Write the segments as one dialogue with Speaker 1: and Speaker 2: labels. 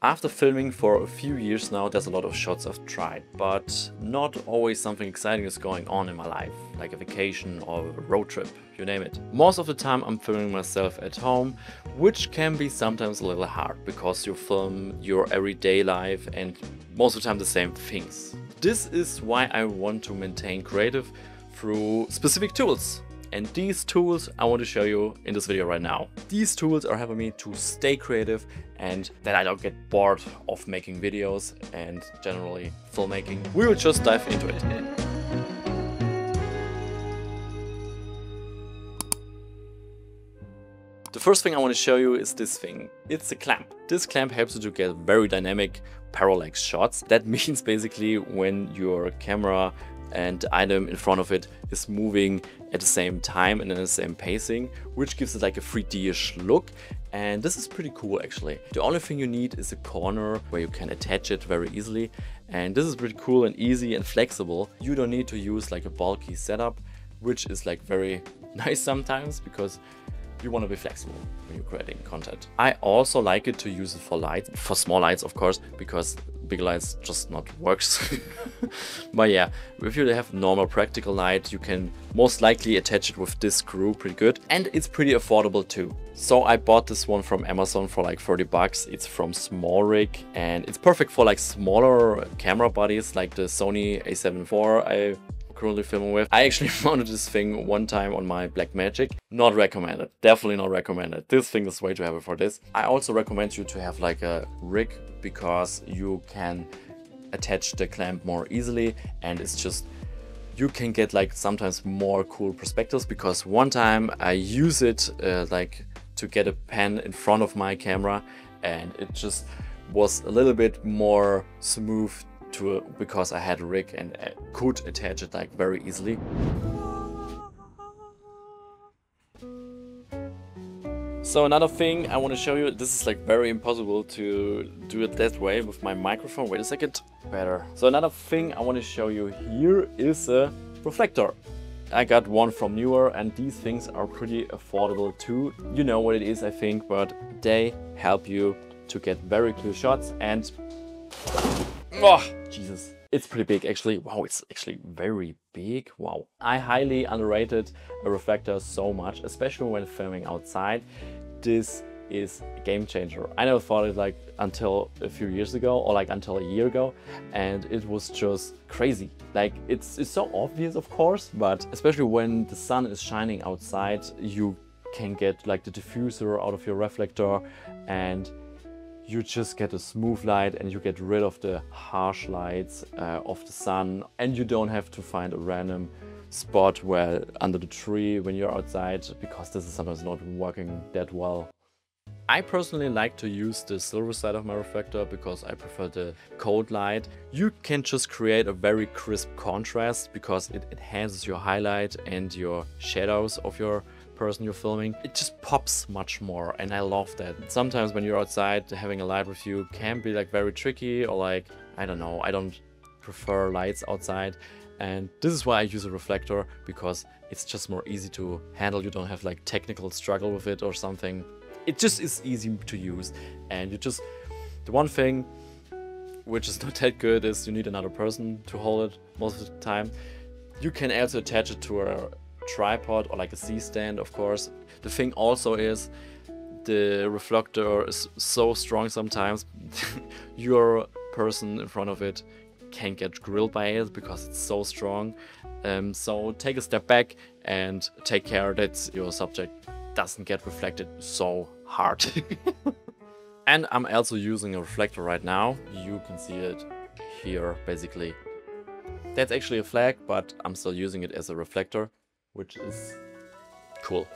Speaker 1: After filming for a few years now, there's a lot of shots I've tried, but not always something exciting is going on in my life, like a vacation or a road trip, you name it. Most of the time I'm filming myself at home, which can be sometimes a little hard because you film your everyday life and most of the time the same things. This is why I want to maintain creative through specific tools. And these tools I want to show you in this video right now. These tools are helping me to stay creative and that I don't get bored of making videos and generally filmmaking. We will just dive into it. The first thing I want to show you is this thing. It's a clamp. This clamp helps you to get very dynamic parallax shots. That means basically when your camera and the item in front of it is moving at the same time and in the same pacing, which gives it like a 3D-ish look. And this is pretty cool actually. The only thing you need is a corner where you can attach it very easily. And this is pretty cool and easy and flexible. You don't need to use like a bulky setup, which is like very nice sometimes because you want to be flexible when you're creating content. I also like it to use it for lights, for small lights of course, because big lights just not works. But yeah, if you have normal practical light, you can most likely attach it with this screw pretty good. And it's pretty affordable too. So I bought this one from Amazon for like 30 bucks. It's from SmallRig and it's perfect for like smaller camera bodies like the Sony a7 IV I currently filming with. I actually mounted this thing one time on my Blackmagic. Not recommended, definitely not recommended. This thing is way too heavy for this. I also recommend you to have like a rig because you can attach the clamp more easily and it's just, you can get like sometimes more cool perspectives because one time I use it like to get a pen in front of my camera and it just was a little bit more smooth because I had a rig and I could attach it like very easily. So another thing I want to show you, this is like very impossible to do it that way with my microphone. Wait a second, better. So another thing I want to show you here is a reflector. I got one from Newer and these things are pretty affordable too. You know what it is I think, but they help you to get very clear shots and oh, Jesus. It's pretty big actually. Wow, it's actually very big. Wow. I highly underrated a reflector so much, especially when filming outside. This is a game changer. I never thought it like until a few years ago or like until a year ago, and it was just crazy. Like it's so obvious of course, but especially when the sun is shining outside, you can get like the diffuser out of your reflector and you just get a smooth light and you get rid of the harsh lights of the sun, and you don't have to find a random spot where under the tree when you're outside, because this is sometimes not working that well. I personally like to use the silver side of my reflector because I prefer the cold light. You can just create a very crisp contrast because it enhances your highlight and your shadows of your person you're filming. It just pops much more and I love that. Sometimes when you're outside, having a light with you can be like very tricky or like, I don't know, I don't prefer lights outside. And this is why I use a reflector, because it's just more easy to handle. You don't have like technical struggle with it or something. It just is easy to use. And you just, the one thing which is not that good is you need another person to hold it most of the time. You can also attach it to a tripod or like a C-stand, of course. The thing also is the reflector is so strong sometimes your person in front of it can get grilled by it because it's so strong. So take a step back and take care that your subject doesn't get reflected so hard. And I'm also using a reflector right now. You can see it here basically. That's actually a flag, but I'm still using it as a reflector, which is cool.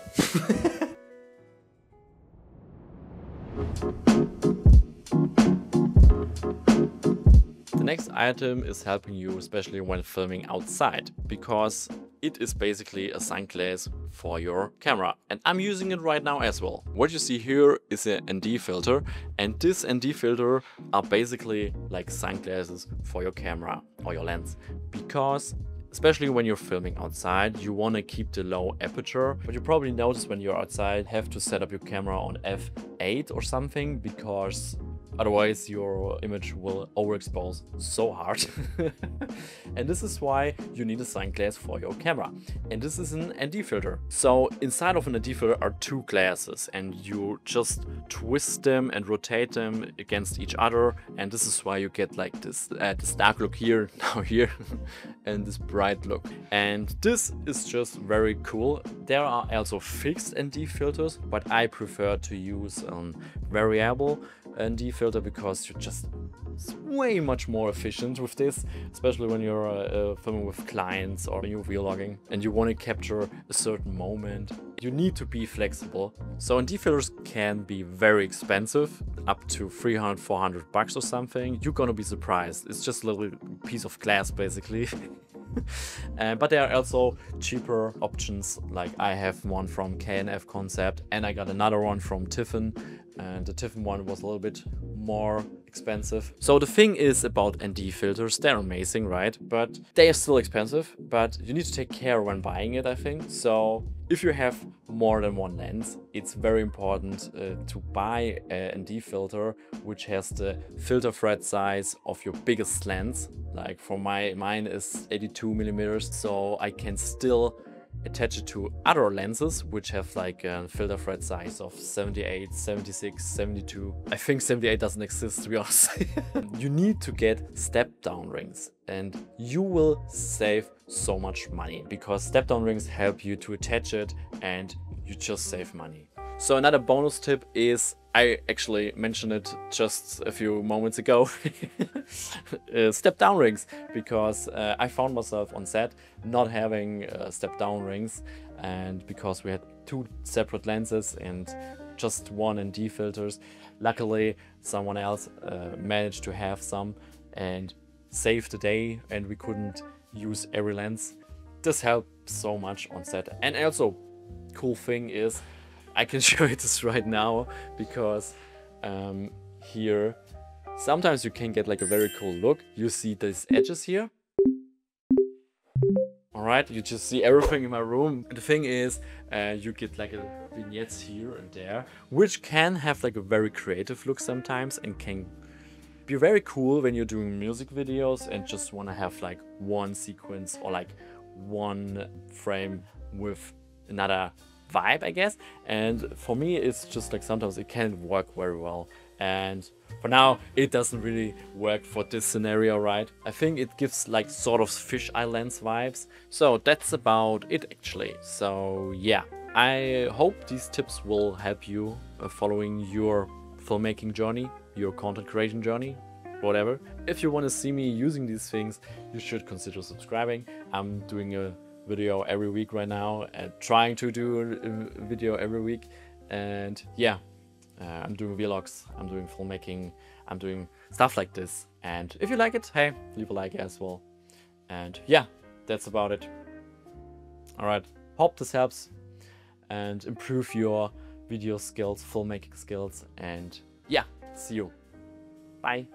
Speaker 1: The next item is helping you especially when filming outside, because it is basically a sunglass for your camera. And I'm using it right now as well. What you see here is an ND filter, and this ND filter are basically like sunglasses for your camera or your lens, because especially when you're filming outside, you want to keep the low aperture. But you probably notice when you're outside, have to set up your camera on f8 or something, because otherwise your image will overexpose so hard. And this is why you need a sign glass for your camera. And this is an ND filter. So inside of an ND filter are two glasses, and you just twist them and rotate them against each other, and this is why you get like this dark look here, now here, and this bright look. And this is just very cool. There are also fixed ND filters, but I prefer to use a variable ND filter because it's way much more efficient with this, especially when you're filming with clients or when you're vlogging and you want to capture a certain moment. You need to be flexible. So ND filters can be very expensive, up to 300-400 bucks or something. You're gonna be surprised. It's just a little piece of glass basically. But there are also cheaper options, like I have one from KNF Concept and I got another one from Tiffin, and the Tiffin one was a little bit more expensive. So the thing is about ND filters, they're amazing, right? But they are still expensive, but you need to take care when buying it, I think. So if you have more than one lens, it's very important to buy a ND filter which has the filter thread size of your biggest lens. Like for mine is 82mm, so I can still attach it to other lenses which have like a filter thread size of 78, 76, 72. I think 78 doesn't exist, to be honest. You need to get step down rings, and you will save so much money because step down rings help you to attach it and you just save money. So another bonus tip is, I actually mentioned it just a few moments ago, step down rings, because I found myself on set not having step down rings, and because we had two separate lenses and just one ND filters. Luckily someone else managed to have some and saved the day, and we couldn't use every lens. This helped so much on set. And also, cool thing is, I can show you this right now, because here sometimes you can get like a very cool look. You see these edges here. Alright, you just see everything in my room. The thing is, you get like a vignettes here and there, which can have like a very creative look sometimes and can be very cool when you're doing music videos and just want to have like one sequence or like one frame with another vibe, I guess. And for me, it's just like sometimes it can't work very well, and for now it doesn't really work for this scenario, right? I think it gives like sort of fisheye lens vibes. So that's about it actually. So yeah, I hope these tips will help you following your filmmaking journey, your content creation journey, whatever. If you want to see me using these things, you should consider subscribing. I'm doing a video every week right now, and trying to do a video every week. And yeah, I'm doing vlogs, I'm doing filmmaking, I'm doing stuff like this. And if you like it, hey, leave a like as well. And yeah, that's about it. All right, hope this helps and improve your video skills, filmmaking skills. And yeah, see you. Bye.